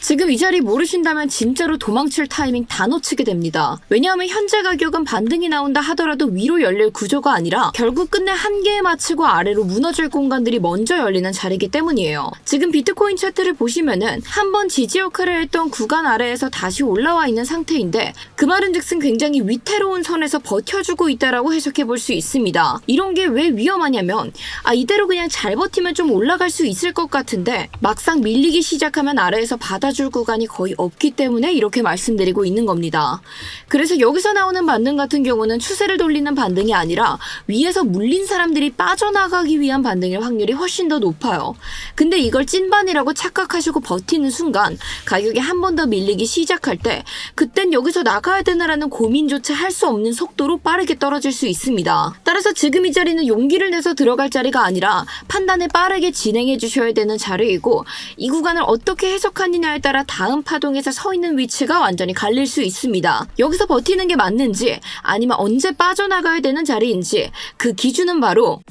지금 이 자리 모르신다면 진짜로 도망칠 타이밍 다 놓치게 됩니다. 왜냐하면 현재 가격은 반등이 나온다 하더라도 위로 열릴 구조가 아니라 결국 끝내 한계에 맞추고 아래로 무너질 공간들이 먼저 열리는 자리이기 때문이에요. 지금 비트코인 차트를 보시면은 한번 지지 역할을 했던 구간 아래에서 다시 올라와 있는 상태인데 그 말은즉슨 굉장히 위태로운 선에서 버텨주고 있다라고 해석해 볼 수 있습니다. 이런 게 왜 위험하냐면 이대로 그냥 잘 버티면 좀 올라갈 수 있을 것 같은데 막상 밀리기 시작하면 아래에서 받아줄 구간이 거의 없기 때문에 이렇게 말씀드리고 있는 겁니다. 그래서 여기서 나오는 반등 같은 경우는 추세를 돌리는 반등이 아니라 위에서 물린 사람들이 빠져나가기 위한 반등일 확률이 훨씬 더 높아요. 근데 이걸 찐반이라고 착각하시고 버티는 순간 가격이 한 번 더 밀리기 시작할 때 그땐 여기서 나가야 되나라는 고민조차 할 수 없는 속도로 빠르게 떨어질 수 있습니다. 따라서 지금 이 자리는 용기를 내서 들어갈 자리가 아니라 판단을 빠르게 진행해 주셔야 되는 자리이고 이 구간을 어떻게 해석하느냐에 따라 다음 파동에서 서 있는 위치가 완전히 갈릴 수 있습니다. 여기서 버티는 게 맞는지 아니면 언제 빠져나가야 되는 자리인지 그 기준은 바로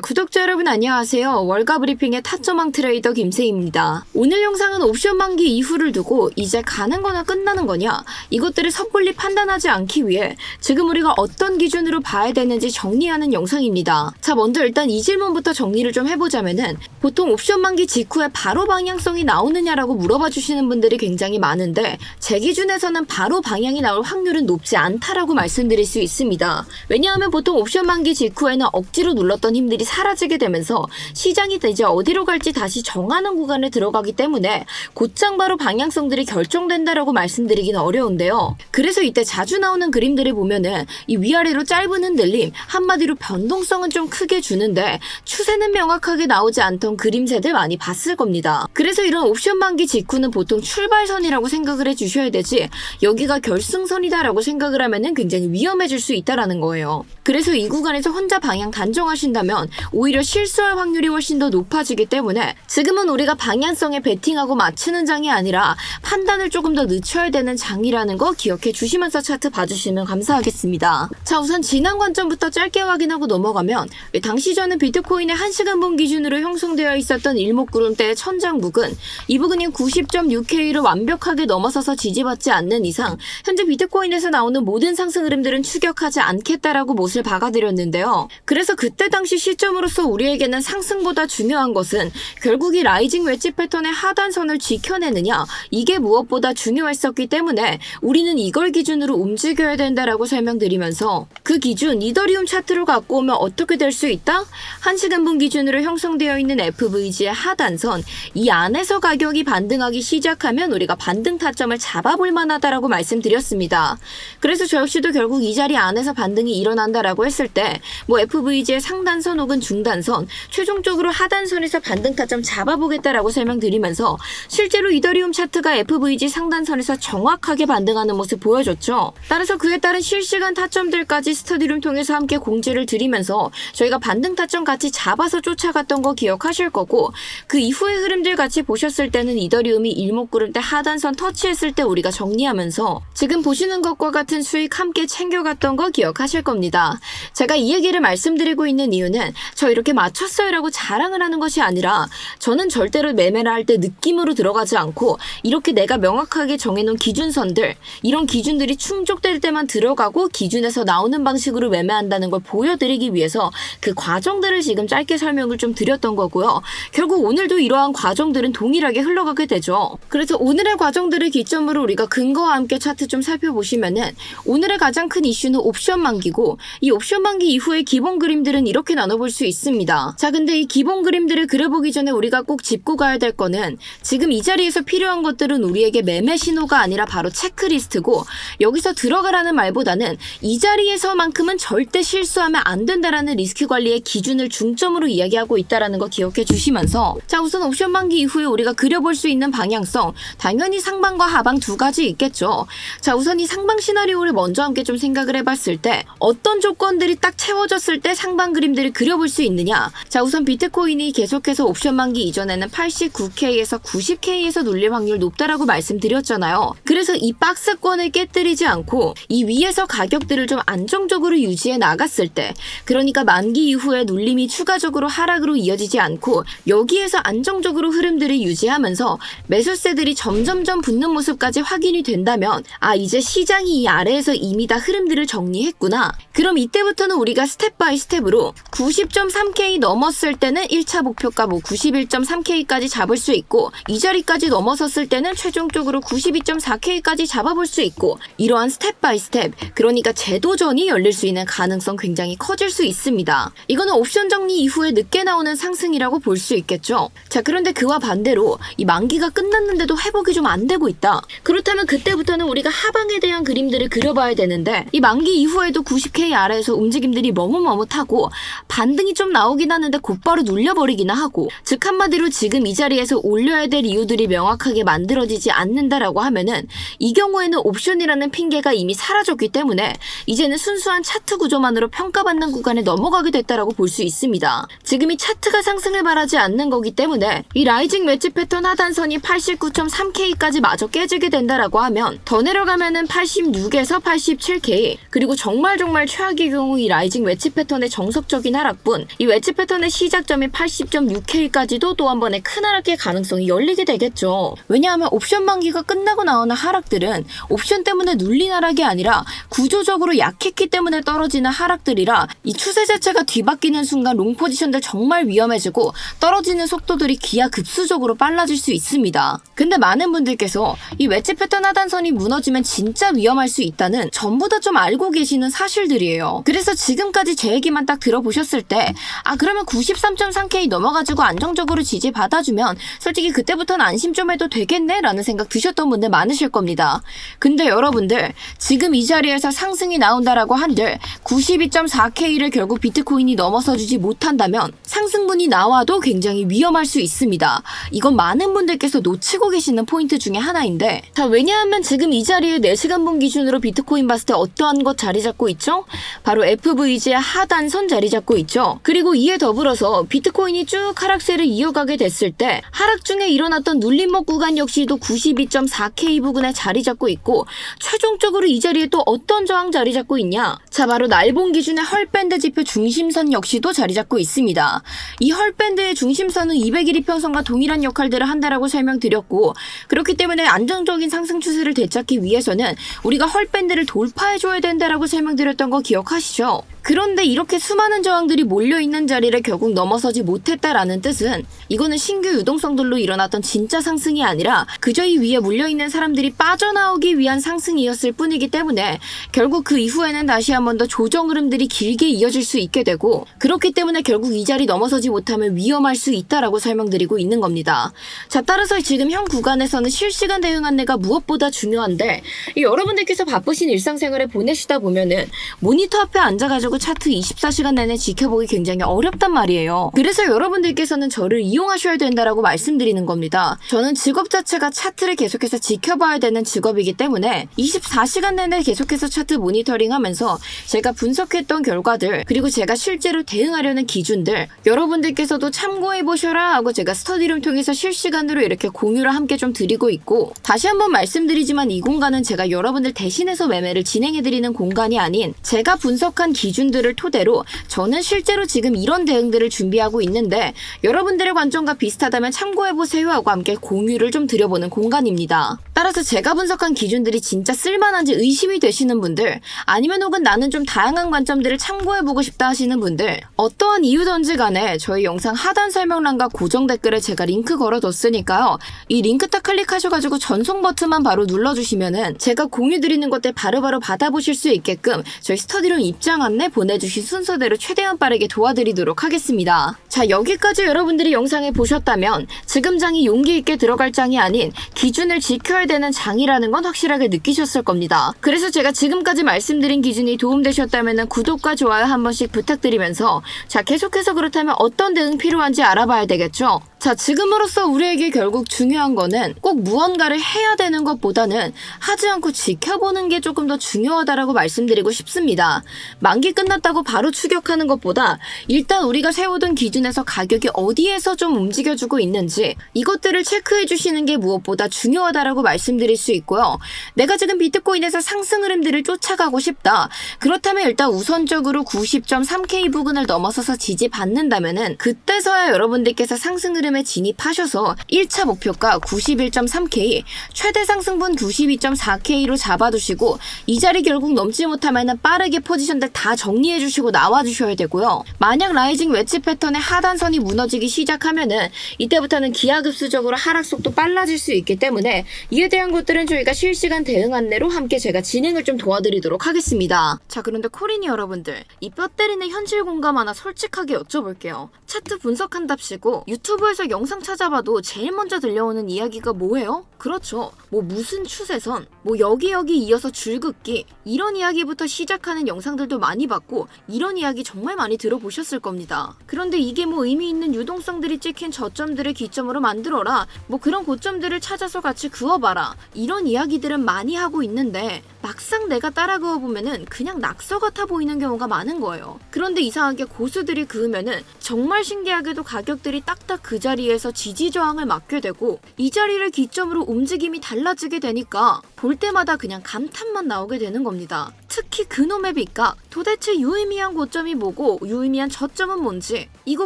구독자 여러분 안녕하세요. 월가 브리핑의 타점왕 트레이더 김세희입니다. 오늘 영상은 옵션 만기 이후를 두고 이제 가는 거나 끝나는 거냐 이것들을 섣불리 판단하지 않기 위해 지금 우리가 어떤 기준으로 봐야 되는지 정리하는 영상입니다. 자, 먼저 일단 이 질문부터 정리를 좀 해보자면은 보통 옵션 만기 직후에 바로 방향성이 나오느냐라고 물어봐 주시는 분들이 굉장히 많은데 제 기준에서는 바로 방향이 나올 확률은 높지 않다라고 말씀드릴 수 있습니다. 왜냐하면 보통 옵션 만기 직후에는 억지로 눌렀던 힘들이 사라지게 되면서 시장이 이제 어디로 갈지 다시 정하는 구간에 들어가기 때문에 곧장 바로 방향성들이 결정된다라고 말씀드리기는 어려운데요. 그래서 이때 자주 나오는 그림들을 보면은 이 위아래로 짧은 흔들림, 한마디로 변동성은 좀 크게 주는데 추세는 명확하게 나오지 않던 그림새들 많이 봤을 겁니다. 그래서 이런 옵션 만기 직후는 보통 출발선이라고 생각을 해주셔야 되지 여기가 결승선이다라고 생각을 하면은 굉장히 위험해질 수 있다라는 거예요. 그래서 이 구간에서 혼자 방향 단정하신다면 오히려 실수할 확률이 훨씬 더 높아지기 때문에 지금은 우리가 방향성에 베팅하고 맞추는 장이 아니라 판단을 조금 더 늦춰야 되는 장이라는 거 기억해 주시면서 차트 봐주시면 감사하겠습니다. 자, 우선 지난 관점부터 짧게 확인하고 넘어가면 당시 저는 비트코인의 1시간봉 기준으로 형성되어 있었던 일목구름대의 천장북은 이 부근인 90.6K를 완벽하게 넘어서서 지지받지 않는 이상 현재 비트코인에서 나오는 모든 상승 흐름들은 추격하지 않겠다라고 못을 박아드렸는데요. 그래서 그때 당시 시점으로서 우리에게는 상승보다 중요한 것은 결국 이 라이징 웨지 패턴의 하단선을 지켜내느냐 이게 무엇보다 중요했었기 때문에 우리는 이걸 기준으로 움직여야 된다라고 설명드리면서 그 기준 이더리움 차트로 갖고 오면 어떻게 될 수 있다? 1시간분 기준으로 형성되어 있는 FVG의 하단선 이 안에서 가격이 반등하기 시작하면 우리가 반등 타점을 잡아볼 만하다라고 말씀드렸습니다. 그래서 저 역시도 결국 이 자리 안에서 반등이 일어난다라고 했을 때 FVG의 상단선 혹은 중단선, 최종적으로 하단선에서 반등 타점 잡아보겠다라고 설명드리면서 실제로 이더리움 차트가 FVG 상단선에서 정확하게 반등하는 모습 보여줬죠. 따라서 그에 따른 실시간 타점들까지 스터디룸 통해서 함께 공지를 드리면서 저희가 반등 타점 같이 잡아서 쫓아갔던 거 기억하실 거고 그 이후의 흐름들 같이 보셨을 때는 이더리움이 일목구름대 하단선 터치했을 때 우리가 정리하면서 지금 보시는 것과 같은 수익 함께 챙겨갔던 거 기억하실 겁니다. 제가 이 얘기를 말씀드리고 있는 이유는 저 이렇게 맞췄어요 라고 자랑을 하는 것이 아니라 저는 절대로 매매를 할 때 느낌으로 들어가지 않고 이렇게 내가 명확하게 정해놓은 기준선들 이런 기준들이 충족될 때만 들어가고 기준에서 나오는 방식으로 매매한다는 걸 보여드리기 위해서 그 과정들을 지금 짧게 설명을 좀 드렸던 거고요. 결국 오늘도 이러한 과정들은 동일하게 흘러가게 되죠. 그래서 오늘의 과정들을 기점으로 우리가 근거와 함께 차트 좀 살펴보시면은 오늘의 가장 큰 이슈는 옵션 만기고 이 옵션 만기 이후의 기본 그림들은 이렇게 나눠볼 수 있습니다. 자, 근데 이 기본 그림들을 그려보기 전에 우리가 꼭 짚고 가야 될 거는 지금 이 자리에서 필요한 것들은 우리에게 매매 신호가 아니라 바로 체크리스트고 여기서 들어가라는 말보다는 이 자리에서만큼은 절대 실수하면 안 된다라는 리스크 관리의 기준을 중점으로 이야기하고 있다라는 거 기억해 주시면서 자, 우선 옵션 만기 이후에 우리가 그려볼 수 있는 방향성 당연히 상방과 하방 두 가지 있겠죠. 자, 우선 이 상방 시나리오를 먼저 함께 좀 생각을 해봤을 때 어떤 조건들이 딱 채워졌을 때 상방 그림들을 그려볼 수 있느냐. 자, 우선 비트코인이 계속해서 옵션 만기 이전에는 89K에서 90K에서 눌릴 확률 높다라고 말씀드렸잖아요. 그래서 이 박스권을 깨뜨리지 않고 이 위에서 가격들을 좀 안정적으로 안정적으로 유지해 나갔을 때, 그러니까 만기 이후에 눌림이 추가적으로 하락으로 이어지지 않고 여기에서 안정적으로 흐름들을 유지하면서 매수세들이 점점점 붙는 모습까지 확인이 된다면 이제 시장이 이 아래에서 이미 다 흐름들을 정리했구나. 그럼 이때부터는 우리가 스텝 바이 스텝으로 90.3K 넘었을 때는 1차 목표가 91.3K까지 잡을 수 있고, 이 자리까지 넘어섰을 때는 최종적으로 92.4K까지 잡아볼 수 있고, 이러한 스텝 바이 스텝, 그러니까 제도전이 열릴 수 있는 가능성 굉장히 커질 수 있습니다. 이거는 옵션 정리 이후에 늦게 나오는 상승이라고 볼 수 있겠죠. 자, 그런데 그와 반대로 이 만기가 끝났는데도 회복이 좀 안 되고 있다. 그렇다면 그때부터는 우리가 하방에 대한 그림들을 그려봐야 되는데, 이 만기 이후에도 90K 아래에서 움직임들이 머뭇머뭇하고 반등이 좀 나오긴 하는데 곧바로 눌려버리기나 하고, 즉 한마디로 지금 이 자리에서 올려야 될 이유들이 명확하게 만들어지지 않는다라고 하면은 이 경우에는 옵션이라는 핑계가 이미 사라졌기 때문에 이제는 순수한 차트 구조만으로 평가받는 구간에 넘어가게 됐다라고 볼 수 있습니다. 지금 이 차트가 상승을 바라지 않는 거기 때문에 이 라이징 웨지 패턴 하단선이 89.3K까지 마저 깨지게 된다라고 하면 더 내려가면은 86에서 87K, 그리고 정말 최악의 경우 이 라이징 웨지 패턴의 정석적인 하락분, 이 웨지 패턴의 시작점인 80.6K까지도 또 한 번의 큰 하락의 가능성이 열리게 되겠죠. 왜냐하면 옵션 만기가 끝나고 나오는 하락들은 옵션 때문에 눌린 하락이 아니라 구조적으로 약했기 때문에 떨어지는 하락들이라, 이 추세 자체가 뒤바뀌는 순간 롱 포지션들 정말 위험해지고 떨어지는 속도들이 기하급수적으로 빨라질 수 있습니다. 근데 많은 분들께서 이 웨지 패턴 하단선이 무너지면 진짜 위험할 수 있다는 전부 다 좀 알고 계시는 사실들이에요. 그래서 지금까지 제 얘기만 딱 들어보셨을 때 그러면 93.3K 넘어가지고 안정적으로 지지 받아주면 솔직히 그때부터는 안심 좀 해도 되겠네? 라는 생각 드셨던 분들 많으실 겁니다. 근데 여러분들, 지금 이 자리에서 상승이 나온다라고 한들 92.4K를 결국 비트코인이 넘어서주지 못한다면 상승분이 나와도 굉장히 위험할 수 있습니다. 이건 많은 분들께서 놓치고 계시는 포인트 중에 하나인데, 자, 왜냐하면 지금 이 자리에 4시간분 기준으로 비트코인 봤을 때 어떠한 것 자리 잡고 있죠? 바로 FVG의 하단선 자리 잡고 있죠. 그리고 이에 더불어서 비트코인이 쭉 하락세를 이어가게 됐을 때 하락 중에 일어났던 눌림목 구간 역시도 92.4K 부근에 자리 잡고 있고, 최종적으로 이 자리에 또 어떤 저항 자리 잡고 있냐? 자, 바로 날봉 기준의 헐밴드 지표 중심선 역시도 자리 잡고 있습니다. 이 헐밴드의 중심선은 200일 이평선과 동일한 역할들을 한다라고 설명드렸고, 그렇기 때문에 안정적인 상승 추세를 되찾기 위해서는 우리가 헐밴드를 돌파해줘야 된다라고 설명드렸던 거 기억하시죠? 그런데 이렇게 수많은 저항들이 몰려있는 자리를 결국 넘어서지 못했다라는 뜻은 이거는 신규 유동성들로 일어났던 진짜 상승이 아니라 그저 이 위에 몰려있는 사람들이 빠져나오기 위한 상승이었을 뿐이기 때문에 결국 그 이후에는 다시 한 번 더 조정 흐름들이 길게 이어질 수 있게 되고, 그렇기 때문에 결국 이 자리 넘어서지 못하면 위험할 수 있다라고 설명드리고 있는 겁니다. 자, 따라서 지금 현 구간에서는 실시간 대응 안내가 무엇보다 중요한데, 여러분들께서 바쁘신 일상생활에 보내시다 보면은 모니터 앞에 앉아가지고 차트 24시간 내내 지켜보기 굉장히 어렵단 말이에요. 그래서 여러분들께서는 저를 이용하셔야 된다라고 말씀드리는 겁니다. 저는 직업 자체가 차트를 계속해서 지켜봐야 되는 직업이기 때문에 24시간 내내 계속해서 차트 모니터링 하면서 제가 분석했던 결과들, 그리고 제가 실제로 대응하려는 기준들 여러분들께서도 참고해보셔라 하고 제가 스터디룸 통해서 실시간으로 이렇게 공유를 함께 좀 드리고 있고, 다시 한번 말씀드리지만 이 공간은 제가 여러분들 대신해서 매매를 진행해드리는 공간이 아닌 제가 분석한 기준들을 토대로 저는 실제로 지금 이런 대응들을 준비하고 있는데 여러분들의 관점과 비슷하다면 참고해보세요 하고 함께 공유를 좀 드려보는 공간입니다. 따라서 제가 분석한 기준들이 진짜 쓸만한지 의심이 되시는 분들, 아니면 혹은 나는 좀 다양한 관점들을 참고해보고 싶다 하시는 분들, 어떠한 이유든지 간에 저희 영상 하단 설명란과 고정 댓글에 제가 링크 걸어뒀으니까요. 이 링크 딱 클릭하셔가지고 전송 버튼만 바로 눌러주시면은 제가 공유드리는 것들 바로바로 받아보실 수 있게끔 저희 스터디룸 입장 안내 보내주신 순서대로 최대한 빠르게 도와드리도록 하겠습니다. 자, 여기까지 여러분들이 영상을 보셨다면 지금 장이 용기 있게 들어갈 장이 아닌 기준을 지켜야 되는 장이라는 건 확실하게 느끼셨을 겁니다. 그래서 제가 지금까지 말씀드린 기준이 도움되셨다면 구독과 좋아요 한 번씩 부탁드리면서, 자, 계속해서 그렇다면 어떤 대응 필요한지 알아봐야 되겠죠? 자, 지금으로서 우리에게 결국 중요한 거는 꼭 무언가를 해야 되는 것보다는 하지 않고 지켜보는 게 조금 더 중요하다라고 말씀드리고 싶습니다. 만기 끝났다고 바로 추격하는 것보다 일단 우리가 세우던 기준에서 가격이 어디에서 좀 움직여주고 있는지 이것들을 체크해 주시는 게 무엇보다 중요하다라고 말씀드릴 수 있고요. 내가 지금 비트코인에서 상승 흐름들을 쫓아가고 싶다. 그렇다면 일단 우선적으로 90.3K 부근을 넘어서서 지지받는다면은 그때서야 여러분들께서 상승 흐름에 진입하셔서 1차 목표가 91.3K, 최대 상승분 92.4K로 잡아두시고 이 자리 결국 넘지 못하면 빠르게 포지션들 다 정리해주시고 나와주셔야 되고요. 만약 라이징 웨지 패턴의 하단선이 무너지기 시작하면은 이때부터는 기하급수적으로 하락 속도 빨라질 수 있기 때문에 이에 대한 것들은 저희가 실시간 대응 안내로 함께 제가 진행을 좀 도와드리도록 하겠습니다. 자, 그런데 코린이 여러분들, 이 뼈 때리는 현실 공감 하나 솔직하게 여쭤볼게요. 차트 분석한답시고 유튜브에서 영상 찾아봐도 제일 먼저 들려오는 이야기가 뭐예요? 그렇죠. 뭐 무슨 추세선, 뭐 여기 이어서 줄긋기, 이런 이야기부터 시작하는 영상들도 많이 봤고 이런 이야기 정말 많이 들어보셨을 겁니다. 그런데 이게 뭐 의미 있는 유동성들이 찍힌 저점들을 기점으로 만들어라, 뭐 그런 고점들을 찾아서 같이 그어봐라, 이런 이야기들은 많이 하고 있는데 막상 내가 따라 그어보면은 그냥 낙서 같아 보이는 경우가 많은 거예요. 그런데 이상하게 고수들이 그으면은 정말 신기하게도 가격들이 딱딱 그 자리에서 지지 저항을 맞게 되고 이 자리를 기점으로 움직임이 달라지게 되니까 볼 때마다 그냥 감탄만 나오게 되는 겁니다. 특히 그놈의 빛각, 도대체 유의미한 고점이 뭐고 유의미한 저점은 뭔지 이거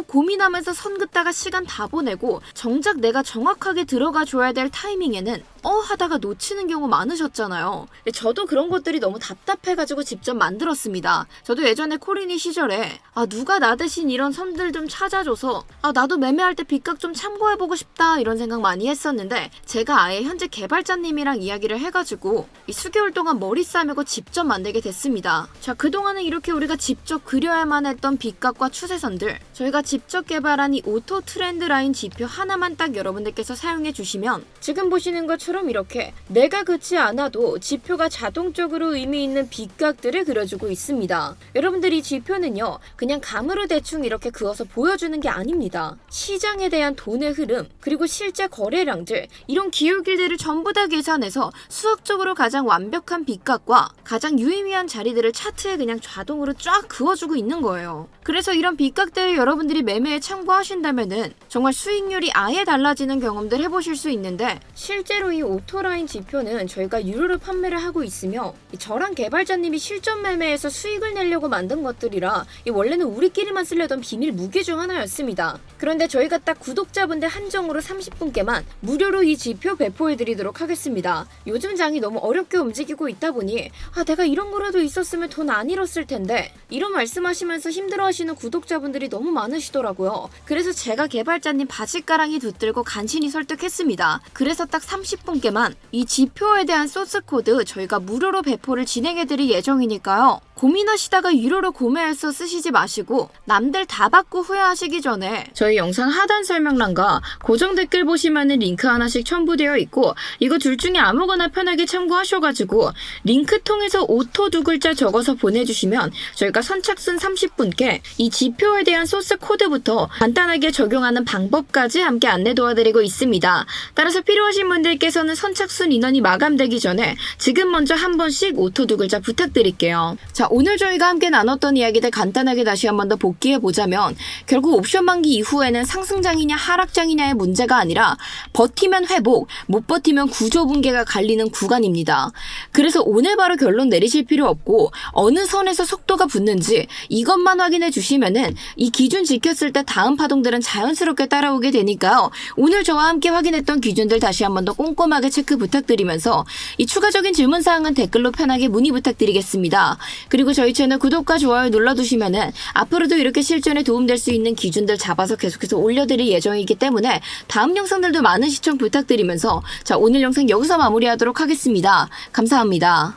고민하면서 선 긋다가 시간 다 보내고 정작 내가 정확하게 들어가 줘야 될 타이밍에는 하다가 놓치는 경우 많으셨잖아요. 저도 그런 것들이 너무 답답해가지고 직접 만들었습니다. 저도 예전에 코린이 시절에 누가 나 대신 이런 선들 좀 찾아줘서 나도 매매할 때 빗각 좀 참고해보고 싶다 이런 생각 많이 했었는데 제가 아예 현재 개발자님이랑 이야기를 해가지고 이 수개월 동안 머리 싸매고 직접 만들게 됐습니다. 자, 그동안은 이렇게 우리가 직접 그려야만 했던 빗각과 추세선들 저희가 직접 개발한 이 오토 트렌드 라인 지표 하나만 딱 여러분들께서 사용해 주시면 지금 보시는 것처럼 이렇게 내가 그지 않아도 지표가 자동적으로 의미 있는 빗각들을 그려주고 있습니다. 여러분들 이 지표는요 그냥 감으로 대충 이렇게 그어서 보여주는 게 아닙니다. 시장에 대한 돈의 흐름 그리고 실제 거래량들 이런 기울기들을 전부 다 계산해서 수학적으로 가장 완벽한 빗각과 가장 유의미한 자리들을 차트에 그냥 자동으로 쫙 그어주고 있는 거예요. 그래서 이런 빗각들을 여러분들이 매매에 참고하신다면은 정말 수익률이 아예 달라지는 경험들 해보실 수 있는데 실제로 이 오토라인 지표는 저희가 유료로 판매를 하고 있으며 저랑 개발자님이 실전 매매에서 수익을 내려고 만든 것들이라 원래는 우리끼리만 쓰려던 비밀 무기 중 하나였습니다. 그런데 저희가 딱 구독자분들 한정으로 30분께만 무료로 이 지표 배포해드리도록 하겠습니다. 요즘 장이 너무 어렵게 움직이고 있다 보니 내가 이런 거라도 있었으면 돈 안 잃었을 텐데 이런 말씀하시면서 힘들어하시는 구독자분들이 너무 많으시더라고요. 그래서 제가 개발자님 바지가랑이 붙들고 간신히 설득했습니다. 그래서 딱 30분께만 이 지표에 대한 소스 코드 저희가 무료로 배포를 진행해드릴 예정이니까요. 고민하시다가 유료로 구매해서 쓰시지 마시고 남들 다 받고 후회하시기 전에 저희 영상 하단 설명란과 고정 댓글 보시면은 링크 하나씩 첨부되어 있고 이거 둘 중에 아무거나 편하게 참고하셔가지고 링크 통해서 오토 두 글자 적어서 보내주시면 저희가 선착순 30분께 이 지표에 대한 소스 코드부터 간단하게 적용하는 방법까지 함께 안내 도와드리고 있습니다. 따라서 필요하신 분들께서는 선착순 인원이 마감되기 전에 지금 먼저 한 번씩 오토 두 글자 부탁드릴게요. 자, 오늘 저희가 함께 나눴던 이야기들 간단하게 다시 한 번 더 복기해보자면 결국 옵션 만기 이후에는 상승장이냐 하락장이냐의 문제가 아니라 버티면 회복, 못 버티면 구조 붕괴가 갈리는 구간입니다. 그래서 오늘 바로 결론 내리실 필요 없고 어느 선에서 속도가 붙는지 이것만 확인해 주시면은 이 기준 지켰을 때 다음 파동들은 자연스럽게 따라오게 되니까요. 오늘 저와 함께 확인했던 기준들 다시 한 번 더 꼼꼼하게 체크 부탁드리면서 이 추가적인 질문사항은 댓글로 편하게 문의 부탁드리겠습니다. 그리고 저희 채널 구독과 좋아요 눌러두시면은 앞으로도 이렇게 실전에 도움될 수 있는 기준들 잡아서 계속해서 올려드릴 예정이기 때문에 다음 영상들도 많은 시청 부탁드리면서 자, 오늘 영상 여기서 마무리하도록 하겠습니다. 감사합니다.